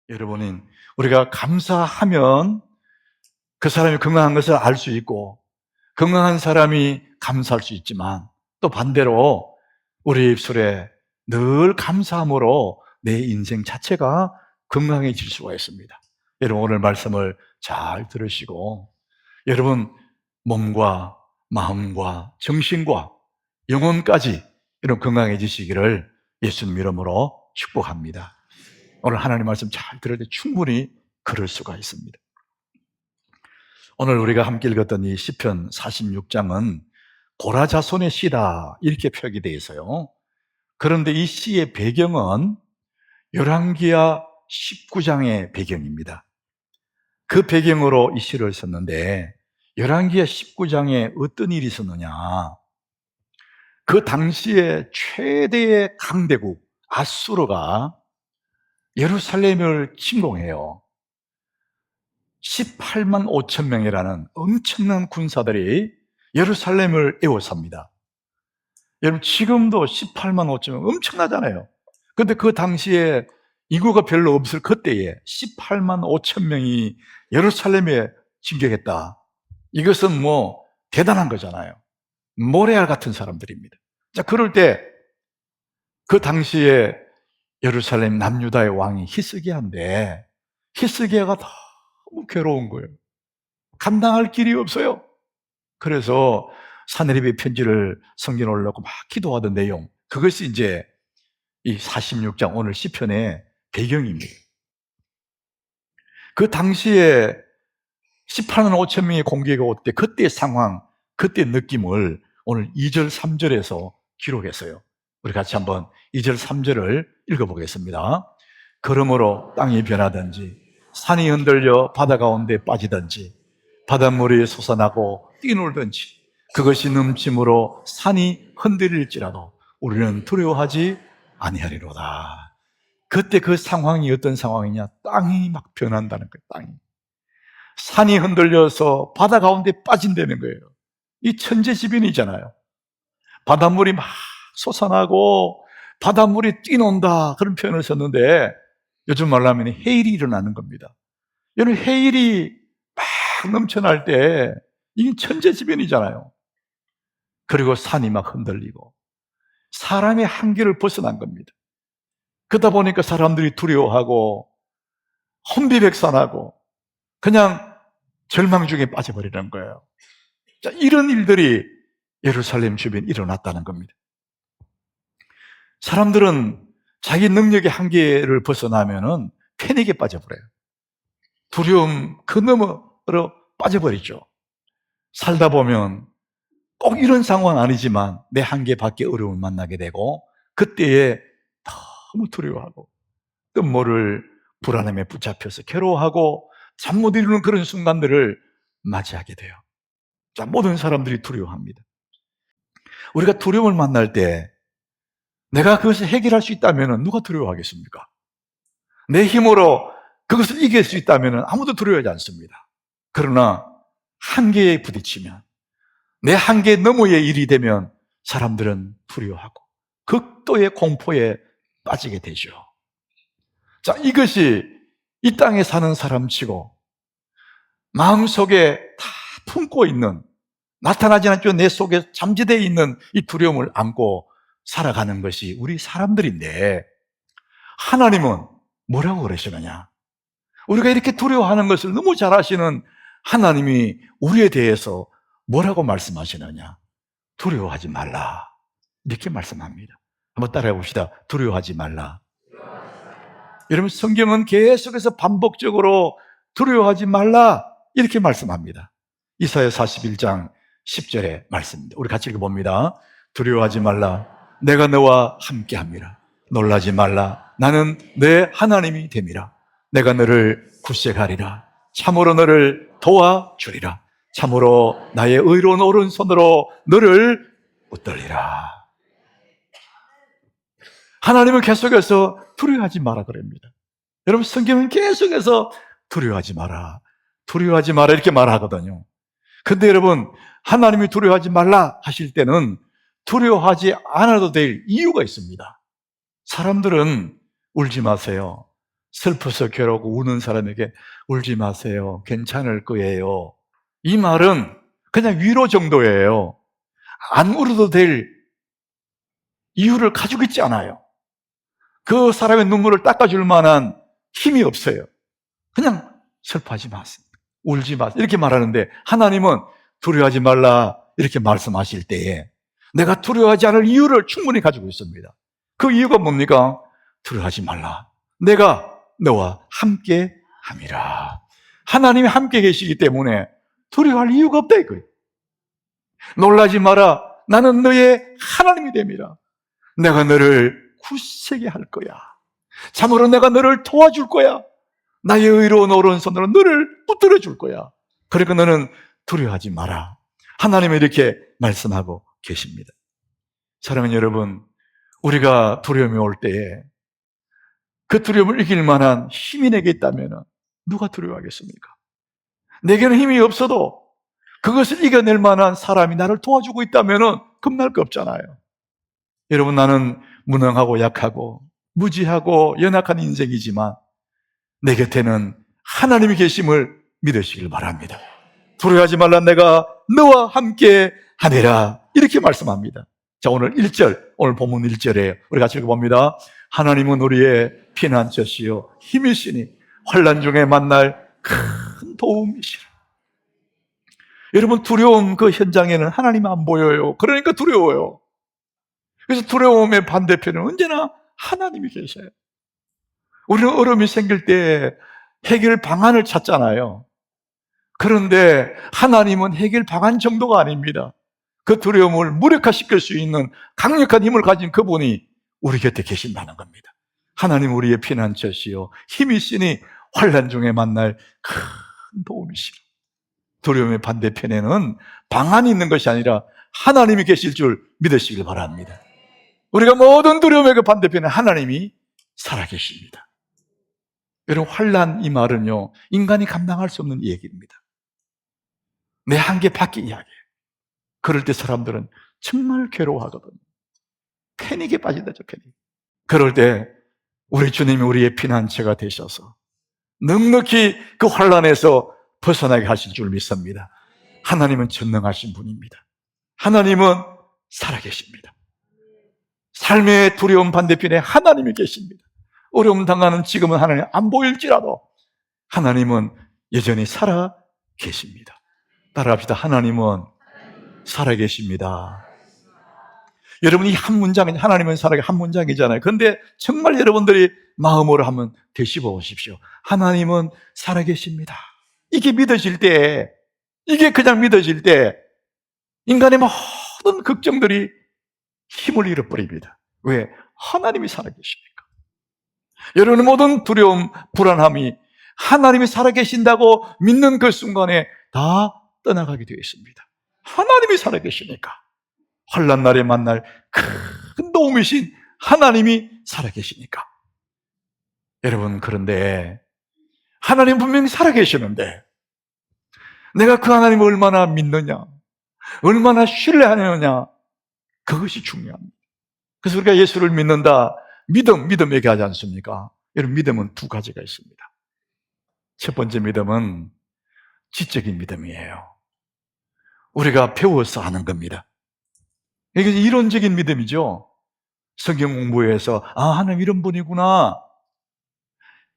여러분은 우리가 감사하면 그 사람이 건강한 것을 알 수 있고 건강한 사람이 감사할 수 있지만 또 반대로 우리 입술에 늘 감사함으로 내 인생 자체가 건강해질 수가 있습니다. 여러분 오늘 말씀을 잘 들으시고 여러분 몸과 마음과 정신과 영혼까지 이런 건강해지시기를 예수님 이름으로 축복합니다. 오늘 하나님 말씀 잘 들을 때 충분히 그럴 수가 있습니다. 오늘 우리가 함께 읽었던 이 시편 46장은 고라자손의 시다 이렇게 표기되어 있어요. 그런데 이 시의 배경은 열왕기하 19장의 배경입니다. 그 배경으로 이 시를 썼는데 열왕기하 19장에 어떤 일이 있었느냐, 그 당시에 최대의 강대국 아수르가 예루살렘을 침공해요. 18만 5천 명이라는 엄청난 군사들이 예루살렘을 에워쌉니다. 여러분 지금도 18만 5천 명 엄청나잖아요. 그런데 그 당시에 인구가 별로 없을 그때에 18만 5천 명이 예루살렘에 진격했다. 이것은 뭐 대단한 거잖아요. 모래알 같은 사람들입니다. 자, 그럴 때 그 당시에 예루살렘 남유다의 왕이 히스기야인데 히스기야가 너무 괴로운 거예요. 감당할 길이 없어요. 그래서 사내립의 편지를 성경에 올려놓고 막 기도하던 내용, 그것이 이제 이 46장 오늘 시편의 배경입니다. 그 당시에 18만 5천 명의 공격이 올 때 그때의 상황, 그때의 느낌을 오늘 2절 3절에서 기록했어요. 우리 같이 한번 2절 3절을 읽어보겠습니다. 그러므로 땅이 변하든지 산이 흔들려 바다 가운데 빠지든지 바닷물이 솟아나고 뛰놀든지 그것이 넘침으로 산이 흔들릴지라도 우리는 두려워하지 아니하리로다. 그때 그 상황이 어떤 상황이냐? 땅이 막 변한다는 거예요. 땅이. 산이 흔들려서 바다 가운데 빠진다는 거예요. 이 천재지변이잖아요. 바닷물이 막 솟아나고 바닷물이 뛰논다, 그런 표현을 썼는데 요즘 말로 하면 해일이 일어나는 겁니다. 여러분 해일이 막 넘쳐날 때 이게 천재지변이잖아요. 그리고 산이 막 흔들리고 사람의 한계를 벗어난 겁니다. 그러다 보니까 사람들이 두려워하고 혼비백산하고 그냥 절망 중에 빠져버리는 거예요. 자, 이런 일들이 예루살렘 주변에 일어났다는 겁니다. 사람들은 자기 능력의 한계를 벗어나면은 패닉에 빠져버려요. 두려움 그 너머로 빠져버리죠. 살다 보면 꼭 이런 상황은 아니지만 내 한계 밖에 어려움을 만나게 되고 그때에 너무 두려워하고 또 모를 불안함에 붙잡혀서 괴로워하고 잠 못 이루는 그런 순간들을 맞이하게 돼요. 자, 모든 사람들이 두려워합니다. 우리가 두려움을 만날 때 내가 그것을 해결할 수 있다면 누가 두려워하겠습니까? 내 힘으로 그것을 이길 수 있다면 아무도 두려워하지 않습니다. 그러나 한계에 부딪히면, 내 한계 너머의 일이 되면 사람들은 두려워하고 극도의 공포에 빠지게 되죠. 자, 이것이 이 땅에 사는 사람치고 마음속에 다 품고 있는, 나타나지 않지만 내 속에 잠재되어 있는 이 두려움을 안고 살아가는 것이 우리 사람들인데 하나님은 뭐라고 그러시느냐? 우리가 이렇게 두려워하는 것을 너무 잘 아시는 하나님이 우리에 대해서 뭐라고 말씀하시느냐? 두려워하지 말라, 이렇게 말씀합니다. 한번 따라해 봅시다. 두려워하지 말라. 여러분 성경은 계속해서 반복적으로 두려워하지 말라 이렇게 말씀합니다. 이사야 41장 10절의 말씀입니다. 우리 같이 읽어봅니다. 두려워하지 말라, 내가 너와 함께함이라. 놀라지 말라, 나는 내 하나님이 됨이라. 내가 너를 굳세하리라. 참으로 너를 도와주리라. 참으로 나의 의로운 오른손으로 너를 붙들리라. 하나님은 계속해서 두려워하지 마라 그럽니다. 여러분 성경은 계속해서 두려워하지 마라, 두려워하지 마라 이렇게 말하거든요. 근데 여러분 하나님이 두려워하지 말라 하실 때는 두려워하지 않아도 될 이유가 있습니다. 사람들은 울지 마세요, 슬퍼서 괴롭고 우는 사람에게 울지 마세요. 괜찮을 거예요. 이 말은 그냥 위로 정도예요. 안 울어도 될 이유를 가지고 있지 않아요. 그 사람의 눈물을 닦아줄 만한 힘이 없어요. 그냥 슬퍼하지 마세요. 울지 마세요. 이렇게 말하는데 하나님은 두려워하지 말라 이렇게 말씀하실 때에 내가 두려워하지 않을 이유를 충분히 가지고 있습니다. 그 이유가 뭡니까? 두려워하지 말라. 내가 너와 함께 함이라. 하나님이 함께 계시기 때문에 두려워할 이유가 없다 이거예요. 놀라지 마라. 나는 너의 하나님이 됨이라. 내가 너를 굳세게 할 거야. 참으로 내가 너를 도와줄 거야. 나의 의로운 오른손으로 너를 붙들어 줄 거야. 그러니까 너는 두려워하지 마라. 하나님이 이렇게 말씀하고 계십니다. 사랑하는 여러분, 우리가 두려움이 올 때에 그 두려움을 이길 만한 힘이 내게 있다면 누가 두려워하겠습니까? 내게는 힘이 없어도 그것을 이겨낼 만한 사람이 나를 도와주고 있다면 겁날 거 없잖아요. 여러분, 나는 무능하고 약하고 무지하고 연약한 인생이지만 내 곁에는 하나님이 계심을 믿으시길 바랍니다. 두려워하지 말라. 내가 너와 함께 하리라. 이렇게 말씀합니다. 자, 오늘 1절, 오늘 본문 1절에 우리 같이 읽어봅니다. 하나님은 우리의 피난처시요 힘이시니 환난 중에 만날 큰 도움이시라. 여러분, 두려움 그 현장에는 하나님이 안 보여요. 그러니까 두려워요. 그래서 두려움의 반대편은 언제나 하나님이 계셔요. 우리는 어려움이 생길 때 해결 방안을 찾잖아요. 그런데 하나님은 해결 방안 정도가 아닙니다. 그 두려움을 무력화시킬 수 있는 강력한 힘을 가진 그분이 우리 곁에 계신다는 겁니다. 하나님 우리의 피난처시요 힘이시니 환난 중에 만날 큰 도움이시라. 두려움의 반대편에는 방안이 있는 것이 아니라 하나님이 계실 줄 믿으시길 바랍니다. 우리가 모든 두려움의 그 반대편에 하나님이 살아계십니다. 여러분, 환난 이 말은요, 인간이 감당할 수 없는 얘기입니다. 내 한계 밖의 이야기예요. 그럴 때 사람들은 정말 괴로워하거든요. 패닉에 빠진다죠, 패닉. 그럴 때 우리 주님이 우리의 피난처가 되셔서 넉넉히 그 환난에서 벗어나게 하실 줄 믿습니다. 하나님은 전능하신 분입니다. 하나님은 살아계십니다. 삶의 두려움 반대편에 하나님이 계십니다. 어려움 당하는 지금은 하나님 안 보일지라도 하나님은 여전히 살아계십니다. 따라합시다. 하나님은 살아계십니다. 여러분, 이 한 문장은 하나님은 살아계 한 문장이잖아요. 그런데 정말 여러분들이 마음으로 한번 되씹어 보십시오. 하나님은 살아계십니다. 이게 믿어질 때, 이게 그냥 믿어질 때 인간의 모든 걱정들이 힘을 잃어버립니다. 왜? 하나님이 살아계시니까. 여러분의 모든 두려움, 불안함이 하나님이 살아계신다고 믿는 그 순간에 다 떠나가게 되어 있습니다. 하나님이 살아계시니까. 환난 날에 만날 큰 도움이신 하나님이 살아계시니까. 여러분, 그런데 하나님 분명히 살아계시는데 내가 그 하나님을 얼마나 믿느냐, 얼마나 신뢰하느냐, 그것이 중요합니다. 그래서 우리가 예수를 믿는다, 믿음 얘기하지 않습니까? 여러분, 믿음은 두 가지가 있습니다. 첫 번째 믿음은 지적인 믿음이에요. 우리가 배워서 아는 겁니다. 이게 이론적인 믿음이죠. 성경 공부해서 하나님 이런 분이구나,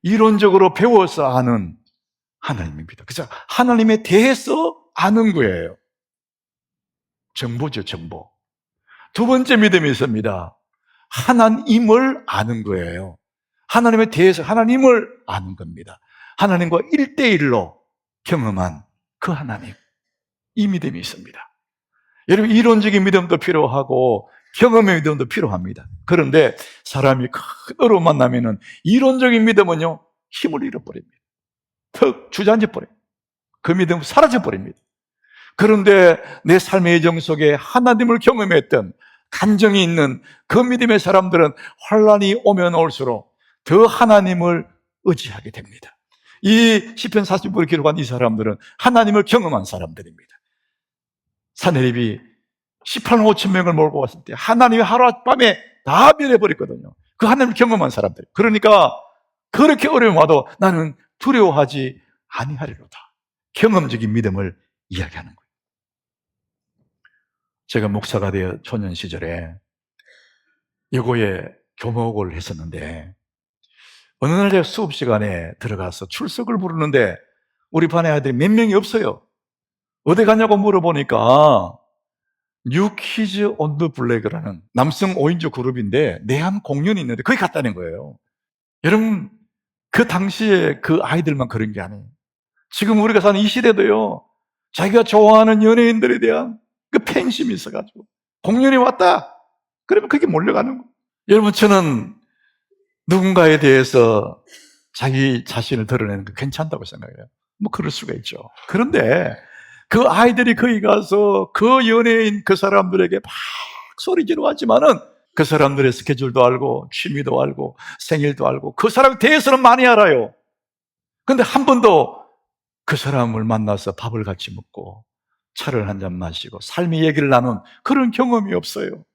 이론적으로 배워서 아는 하나님입니다. 그래서 하나님에 대해서 아는 거예요. 정보죠, 정보. 두 번째 믿음이 있습니다. 하나님을 아는 거예요. 하나님에 대해서 하나님을 아는 겁니다. 하나님과 1대1로 경험한 그 하나님, 이 믿음이 있습니다. 여러분, 이론적인 믿음도 필요하고 경험의 믿음도 필요합니다. 그런데 사람이 큰 어려움 만나면은 이론적인 믿음은요, 힘을 잃어버립니다. 턱 주저앉아 버려요. 그 믿음은 사라져 버립니다. 그런데 내 삶의 여정 속에 하나님을 경험했던 간정이 있는 그 믿음의 사람들은 환난이 오면 올수록 더 하나님을 의지하게 됩니다. 이 시편 40편을 기록한 이 사람들은 하나님을 경험한 사람들입니다. 사내립이 18만 5천 명을 몰고 왔을 때 하나님이 하룻밤에 다 멸해버렸거든요. 그 하나님을 경험한 사람들. 그러니까 그렇게 어려움 와도 나는 두려워하지 아니하리로다. 경험적인 믿음을 이야기하는 거예요. 제가 목사가 되어 초년 시절에 여고에 교목을 했었는데 어느 날 제가 수업 시간에 들어가서 출석을 부르는데 우리 반에 아이들이 몇 명이 없어요. 어디 가냐고 물어보니까 뉴 키즈 온 더 블랙이라는 남성 5인조 그룹인데 내한 공연이 있는데 거기 갔다는 거예요. 여러분, 그 당시에 그 아이들만 그런 게 아니에요. 지금 우리가 사는 이 시대도요, 자기가 좋아하는 연예인들에 대한 그 팬심이 있어가지고 공연이 왔다 그러면 그게 몰려가는 거예요. 여러분, 저는 누군가에 대해서 자기 자신을 드러내는 거 괜찮다고 생각해요. 뭐 그럴 수가 있죠. 그런데 그 아이들이 거기 가서 그 연예인 그 사람들에게 막 소리 지르고 하지만은 그 사람들의 스케줄도 알고 취미도 알고 생일도 알고 그 사람에 대해서는 많이 알아요. 근데 한 번도 그 사람을 만나서 밥을 같이 먹고 차를 한 잔 마시고 삶의 얘기를 나눈 그런 경험이 없어요.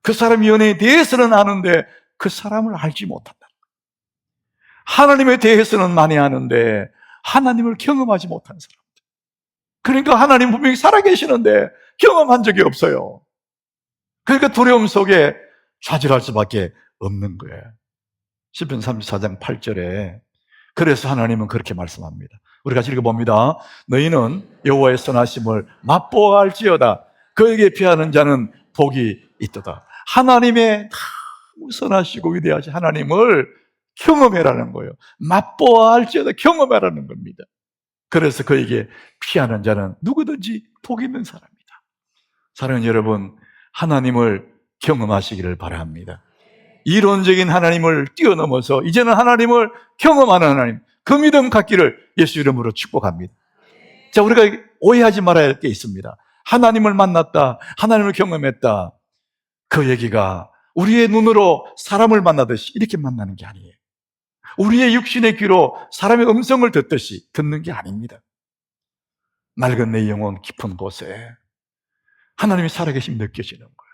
그 사람 연애에 대해서는 아는데 그 사람을 알지 못한다. 하나님에 대해서는 많이 아는데 하나님을 경험하지 못한 사람. 그러니까 하나님 분명히 살아계시는데 경험한 적이 없어요. 그러니까 두려움 속에 좌절할 수밖에 없는 거예요. 시편 34장 8절에 그래서 하나님은 그렇게 말씀합니다. 우리 같이 읽어봅니다. 너희는 여호와의 선하심을 맛보아할지어다. 그에게 피하는 자는 복이 있도다. 하나님의 너무 선하시고 위대하신 하나님을 경험해라는 거예요. 맛보아할지어다. 경험해라는 겁니다. 그래서 그에게 피하는 자는 누구든지 복 있는 사람이다. 사랑하는 여러분, 하나님을 경험하시기를 바랍니다. 이론적인 하나님을 뛰어넘어서 이제는 하나님을 경험하는 하나님, 그 믿음 갖기를 예수 이름으로 축복합니다. 자, 우리가 오해하지 말아야 할 게 있습니다. 하나님을 만났다, 하나님을 경험했다, 그 얘기가 우리의 눈으로 사람을 만나듯이 이렇게 만나는 게 아니에요. 우리의 육신의 귀로 사람의 음성을 듣듯이 듣는 게 아닙니다. 맑은 내 영혼 깊은 곳에 하나님이 살아계심 느껴지는 거예요.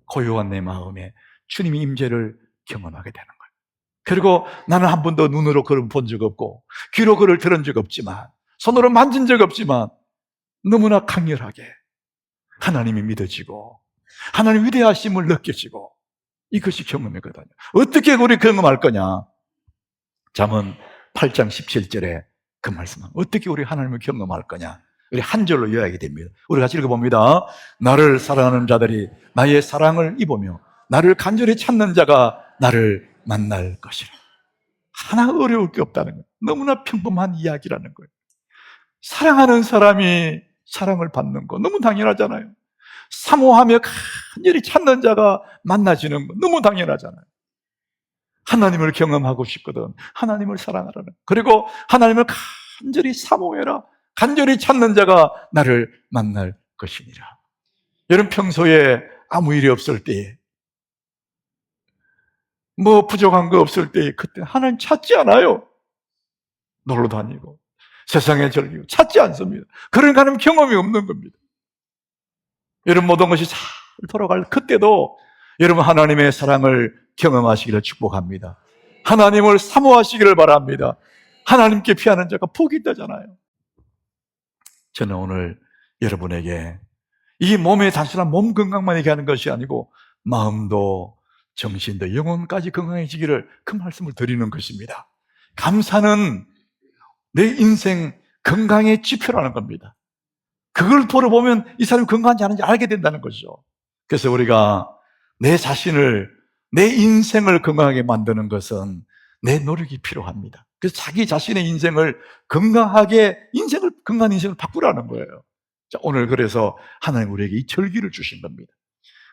고요한 내 마음에 주님의 임재를 경험하게 되는 거예요. 그리고 나는 한 번도 눈으로 그를 본 적 없고 귀로 그를 들은 적 없지만 손으로 만진 적 없지만 너무나 강렬하게 하나님이 믿어지고 하나님 위대하심을 느껴지고 이것이 경험이거든요. 어떻게 우리 경험할 거냐? 잠언 8장 17절에 그 말씀은 어떻게 우리 하나님을 경험할 거냐? 우리 한 절로 요약이 됩니다. 우리 같이 읽어봅니다. 나를 사랑하는 자들이 나의 사랑을 입으며 나를 간절히 찾는 자가 나를 만날 것이라. 하나 어려울 게 없다는 거예요. 너무나 평범한 이야기라는 거예요. 사랑하는 사람이 사랑을 받는 거 너무 당연하잖아요. 사모하며 간절히 찾는 자가 만나지는 거 너무 당연하잖아요. 하나님을 경험하고 싶거든 하나님을 사랑하라는, 그리고 하나님을 간절히 사모해라. 간절히 찾는 자가 나를 만날 것이니라. 여러분, 평소에 아무 일이 없을 때, 뭐 부족한 거 없을 때 그때 하나님 찾지 않아요. 놀러 다니고 세상에 즐기고 찾지 않습니다. 그러니까 하나님 경험이 없는 겁니다. 여러분, 모든 것이 잘 돌아갈 그때도 여러분 하나님의 사랑을 경험하시기를 축복합니다. 하나님을 사모하시기를 바랍니다. 하나님께 피하는 자가 복이 있다잖아요. 저는 오늘 여러분에게 이 몸의 단순한 몸 건강만 얘기하는 것이 아니고 마음도 정신도 영혼까지 건강해지기를 그 말씀을 드리는 것입니다. 감사는 내 인생 건강의 지표라는 겁니다. 그걸 돌아보면 이 사람이 건강한지 아닌지 알게 된다는 거죠. 그래서 우리가 내 자신을, 내 인생을 건강하게 만드는 것은 내 노력이 필요합니다. 그래서 자기 자신의 인생을 건강하게, 건강한 인생을 바꾸라는 거예요. 자, 오늘 그래서 하나님 우리에게 이 절기를 주신 겁니다.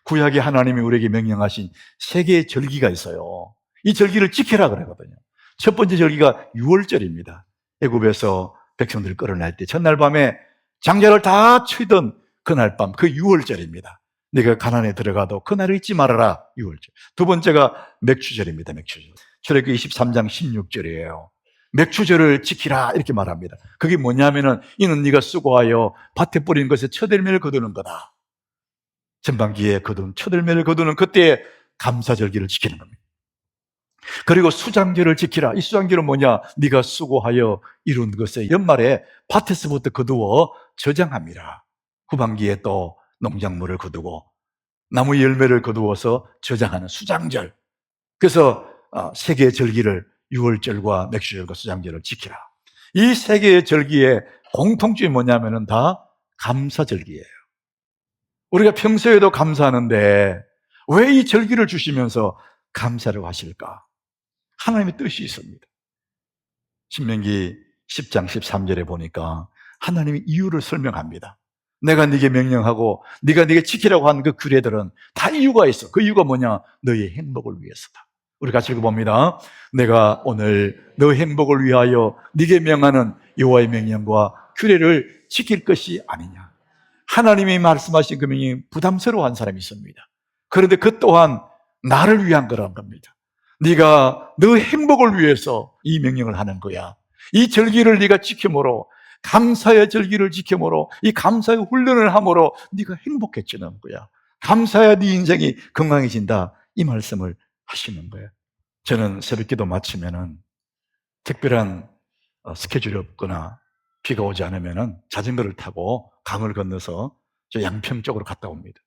구약에 하나님이 우리에게 명령하신 세 개의 절기가 있어요. 이 절기를 지키라 그러거든요. 첫 번째 절기가 유월절입니다. 애굽에서 백성들을 끌어낼 때 전날 밤에 장자를 다 치던 그날 밤, 그 유월절입니다. 네가 가나안에 들어가도 그날을 잊지 말아라. 유월절. 두 번째가 맥추절입니다. 맥추절. 출애굽기 23장 16절이에요. 맥추절을 지키라 이렇게 말합니다. 그게 뭐냐면은 이는 네가 수고하여 밭에 뿌린 것에 첫 열매를 거두는 거다. 전반기에 거둔 첫 열매를 거두는 그때의 감사절기를 지키는 겁니다. 그리고 수장절을 지키라. 이 수장절은 뭐냐? 네가 수고하여 이룬 것에 연말에 밭에서부터 거두어 저장함이라. 후반기에 또 농작물을 거두고 나무 열매를 거두어서 저장하는 수장절. 그래서 세 개의 절기를, 유월절과 맥주절과 수장절을 지키라. 이 세 개의 절기의 공통점이 뭐냐면은 다 감사절기예요. 우리가 평소에도 감사하는데 왜 이 절기를 주시면서 감사를 하실까? 하나님의 뜻이 있습니다. 신명기 10장 13절에 보니까 하나님이 이유를 설명합니다. 내가 네게 명령하고 네가 네게 지키라고 한 그 규례들은 다 이유가 있어. 그 이유가 뭐냐? 너의 행복을 위해서다. 우리 같이 읽어봅니다. 내가 오늘 너의 행복을 위하여 네게 명하는 여호와의 명령과 규례를 지킬 것이 아니냐. 하나님이 말씀하신 그 명령이 부담스러워한 사람이 있습니다. 그런데 그 또한 나를 위한 거란 겁니다. 네가 너 행복을 위해서 이 명령을 하는 거야. 이 절기를 네가 지킴으로, 감사의 절기를 지킴으로, 이 감사의 훈련을 함으로 네가 행복해지는 거야. 감사야 네 인생이 건강해진다. 이 말씀을 하시는 거예요. 저는 새벽기도 마치면은 특별한 스케줄이 없거나 비가 오지 않으면은 자전거를 타고 강을 건너서 저 양평 쪽으로 갔다 옵니다.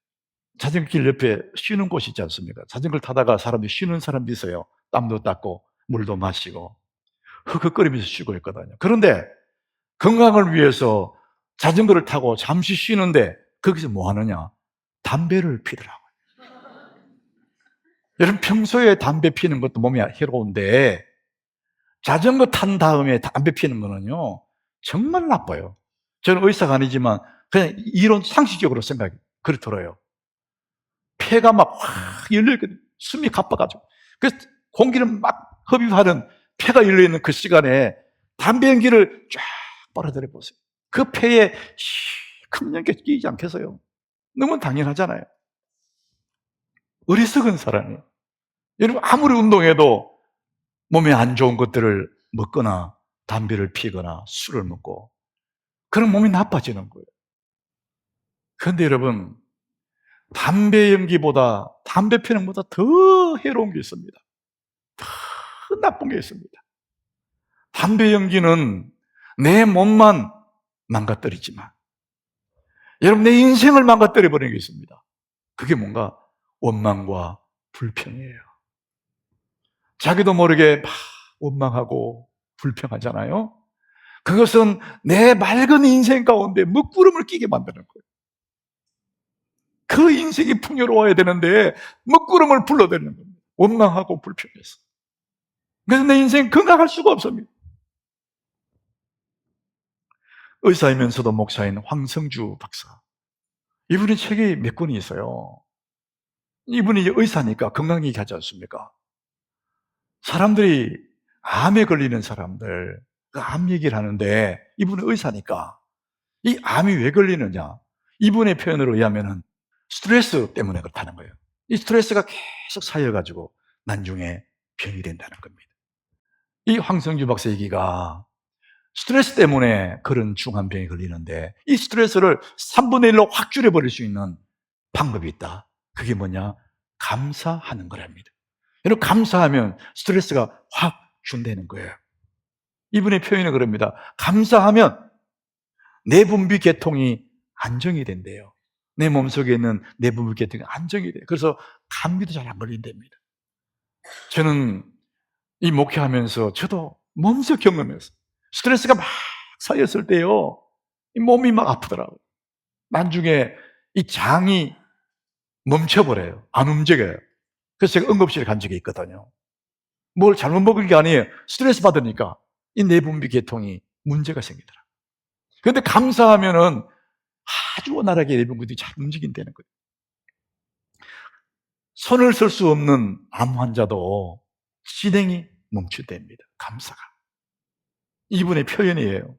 자전거길 옆에 쉬는 곳이 있지 않습니까? 자전거를 타다가 사람들이 쉬는 사람도 있어요. 땀도 닦고 물도 마시고 흑흑거리면서 쉬고 있거든요. 그런데 건강을 위해서 자전거를 타고 잠시 쉬는데 거기서 뭐 하느냐? 담배를 피더라고요. 여러분, 평소에 담배 피는 것도 몸에 해로운데 자전거 탄 다음에 담배 피는 거는요 정말 나빠요. 저는 의사가 아니지만 그냥 이론 상식적으로 생각이 그렇더라고요. 폐가 막 확 열려있거든요. 숨이 가빠가지고. 그래서 공기를 막 흡입하는 폐가 열려있는 그 시간에 담배 연기를 쫙 빨아들여 보세요. 그 폐에 큰 연기가 끼지 않겠어요? 너무 당연하잖아요. 어리석은 사람이에요. 여러분, 아무리 운동해도 몸에 안 좋은 것들을 먹거나 담배를 피거나 술을 먹고 그럼 몸이 나빠지는 거예요. 그런데 여러분, 담배 연기보다, 담배 피는 것보다 더 해로운 게 있습니다. 더 나쁜 게 있습니다. 담배 연기는 내 몸만 망가뜨리지만 여러분, 내 인생을 망가뜨려 버리는 게 있습니다. 그게 뭔가 원망과 불평이에요. 자기도 모르게 막 원망하고 불평하잖아요. 그것은 내 맑은 인생 가운데 먹구름을 끼게 만드는 거예요. 그 인생이 풍요로워야 되는데 먹구름을 불러대는 겁니다. 원망하고 불평해서. 그래서 내 인생 건강할 수가 없습니다. 의사이면서도 목사인 황성주 박사. 이분이 책이 몇 권이 있어요. 이분이 의사니까 건강 얘기하지 않습니까? 사람들이 암에 걸리는 사람들, 그 암 얘기를 하는데 이분은 의사니까 이 암이 왜 걸리느냐? 이분의 표현으로 의하면 스트레스 때문에 그렇다는 거예요. 이 스트레스가 계속 쌓여가지고 나중에 병이 된다는 겁니다. 이 황성주 박사 얘기가 스트레스 때문에 그런 중한 병이 걸리는데 이 스트레스를 3분의 1로 확 줄여버릴 수 있는 방법이 있다. 그게 뭐냐? 감사하는 거랍니다. 여러분, 감사하면 스트레스가 확 준다는 거예요. 이분의 표현은 그럽니다. 감사하면 내분비 계통이 안정이 된대요. 내 몸속에 있는 내분비 계통이 안정이 돼요. 그래서 감기도 잘 안 걸린답니다. 저는 이 목회하면서 저도 몸소 경험했어요. 스트레스가 막 쌓였을 때요, 이 몸이 막 아프더라고요. 나중에 이 장이 멈춰버려요. 안 움직여요. 그래서 제가 응급실에 간 적이 있거든요. 뭘 잘못 먹은 게 아니에요. 스트레스 받으니까 이 내분비 계통이 문제가 생기더라. 그런데 감사하면은 아주 원활하게 내분비들이 잘 움직인다는 거예요. 손을 쓸 수 없는 암 환자도 진행이 멈출답니다. 감사가. 이분의 표현이에요.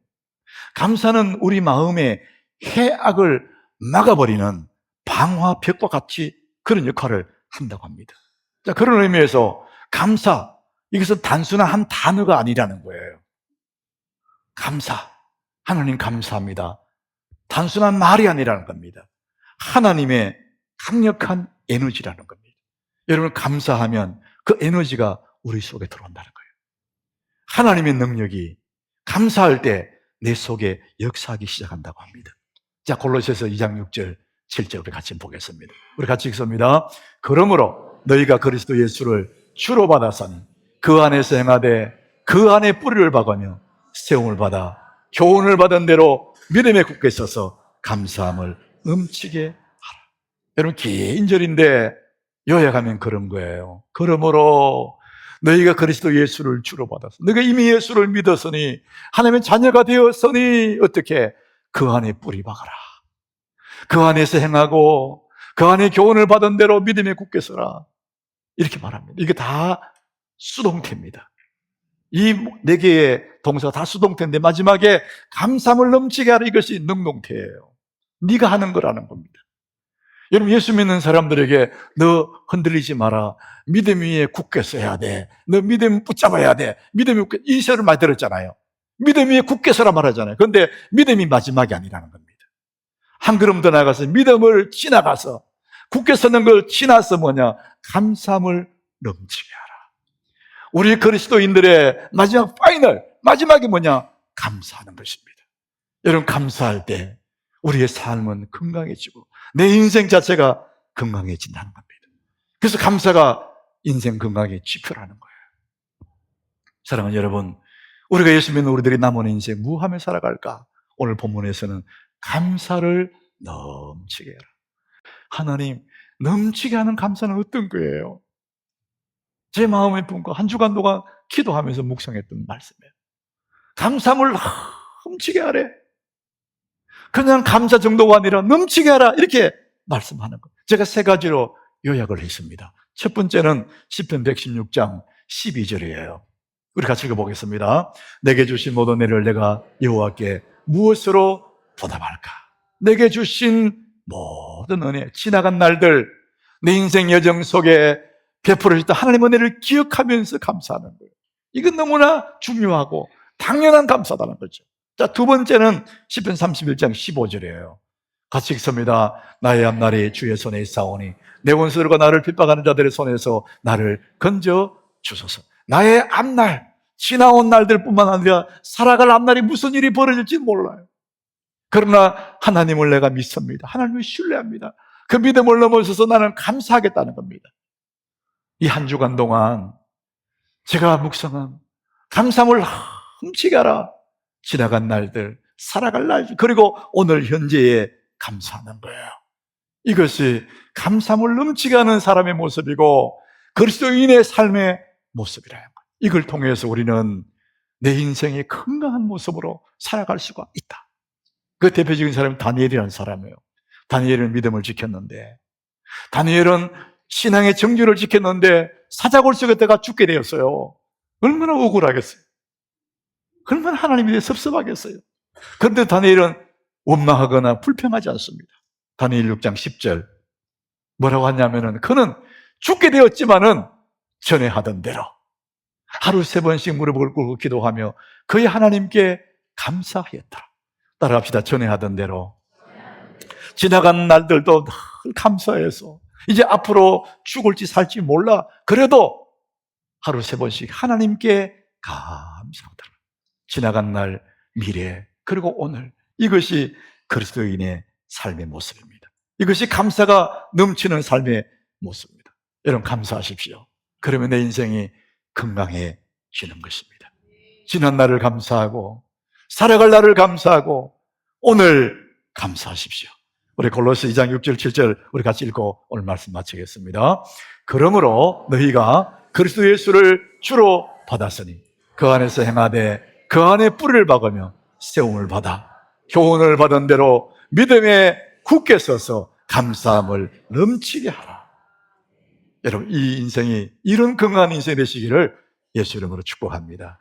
감사는 우리 마음의 해악을 막아버리는 방화벽과 같이 그런 역할을 한다고 합니다. 자, 그런 의미에서 감사, 이것은 단순한 한 단어가 아니라는 거예요. 감사, 하나님 감사합니다. 단순한 말이 아니라는 겁니다. 하나님의 강력한 에너지라는 겁니다. 여러분, 감사하면 그 에너지가 우리 속에 들어온다는 거예요. 하나님의 능력이 감사할 때 내 속에 역사하기 시작한다고 합니다. 자, 골로새서 2장 6절 7절 우리 같이 보겠습니다. 우리 같이 읽습니다. 그러므로 너희가 그리스도 예수를 주로 받았으니 그 안에서 행하되 그 안에 뿌리를 박으며 세움을 받아 교훈을 받은 대로 믿음에 굳게 서서 감사함을 넘치게 하라. 여러분, 긴 절인데 요약하면 그런 거예요. 그러므로 너희가 그리스도 예수를 주로 받았어. 너희가 이미 예수를 믿었으니 하나님의 자녀가 되었으니 어떻게? 그 안에 뿌리 박아라. 그 안에서 행하고 그 안에 교훈을 받은 대로 믿음에 굳게 서라. 이렇게 말합니다. 이게 다 수동태입니다. 이 네 개의 동사가 다 수동태인데 마지막에 감사함을 넘치게 하라, 이것이 능동태예요. 네가 하는 거라는 겁니다. 여러분, 예수 믿는 사람들에게 너 흔들리지 마라, 믿음 위에 굳게 서야 돼, 너 믿음 붙잡아야 돼, 믿음이 굳게, 이 시를 많이 들었잖아요. 믿음 위에 굳게 서라 말하잖아요. 그런데 믿음이 마지막이 아니라는 겁니다. 한 걸음 더 나가서 믿음을 지나가서 굳게 서는 걸 지나서 뭐냐? 감사함을 넘치게 하라. 우리 그리스도인들의 마지막 파이널, 마지막이 뭐냐? 감사하는 것입니다. 여러분, 감사할 때 우리의 삶은 건강해지고 내 인생 자체가 건강해진다는 겁니다. 그래서 감사가 인생 건강의 지표라는 거예요. 사랑하는 여러분, 우리가 예수 믿는 우리들이 남은 인생 무하며 살아갈까? 오늘 본문에서는 감사를 넘치게 해라. 하나님, 넘치게 하는 감사는 어떤 거예요? 제 마음에 품고 한 주간 동안 기도하면서 묵상했던 말씀이에요. 감사함을 넘치게 하래. 그냥 감사 정도가 아니라 넘치게 하라, 이렇게 말씀하는 거예요. 제가 세 가지로 요약을 했습니다. 첫 번째는 시편 116장 12절이에요. 우리 같이 읽어보겠습니다. 내게 주신 모든 은혜를 내가 여호와께 무엇으로 보답할까? 내게 주신 모든 은혜, 지나간 날들, 내 인생 여정 속에 베풀어 주셨던 하나님의 은혜를 기억하면서 감사하는 거예요. 이건 너무나 중요하고 당연한 감사다는 거죠. 자, 두 번째는 시편 31장 15절이에요. 같이 읽습니다. 나의 앞날이 주의 손에 있사오니 내 원수들과 나를 핍박하는 자들의 손에서 나를 건져 주소서. 나의 앞날, 지나온 날들 뿐만 아니라 살아갈 앞날이 무슨 일이 벌어질지 몰라요. 그러나 하나님을 내가 믿습니다. 하나님을 신뢰합니다. 그 믿음을 넘어서서 나는 감사하겠다는 겁니다. 이 한 주간 동안 제가 묵상한 감사함을 훔치게 하라. 지나간 날들, 살아갈 날들, 그리고 오늘 현재에 감사하는 거예요. 이것이 감사함을 넘치게 하는 사람의 모습이고 그리스도인의 삶의 모습이라는 거예요. 이걸 통해서 우리는 내 인생의 건강한 모습으로 살아갈 수가 있다. 그 대표적인 사람은 다니엘이라는 사람이에요. 다니엘은 믿음을 지켰는데, 다니엘은 신앙의 정규를 지켰는데 사자굴 속에다가 죽게 되었어요. 얼마나 억울하겠어요. 얼마나 하나님에 대해 섭섭하겠어요. 그런데 다니엘은 원망하거나 불평하지 않습니다. 다니엘 6장 10절 뭐라고 하냐면은 그는 죽게 되었지만은 전에 하던 대로 하루 3번씩 무릎을 꿇고 기도하며 그의 하나님께 감사하였더라. 따라합시다. 전에 하던 대로. 지나간 날들도 늘 감사해서 이제 앞으로 죽을지 살지 몰라. 그래도 하루 3번씩 하나님께 감사하더라. 지나간 날, 미래, 그리고 오늘, 이것이 그리스도인의 삶의 모습입니다. 이것이 감사가 넘치는 삶의 모습입니다. 여러분, 감사하십시오. 그러면 내 인생이 건강해지는 것입니다. 지난 날을 감사하고 살아갈 날을 감사하고 오늘 감사하십시오. 우리 골로새 2장 6절 7절 우리 같이 읽고 오늘 말씀 마치겠습니다. 그러므로 너희가 그리스도 예수를 주로 받았으니 그 안에서 행하되 그 안에 뿌리를 박으며 세움을 받아 교훈을 받은 대로 믿음에 굳게 서서 감사함을 넘치게 하라. 여러분, 이 인생이 이런 건강한 인생이 되시기를 예수 이름으로 축복합니다.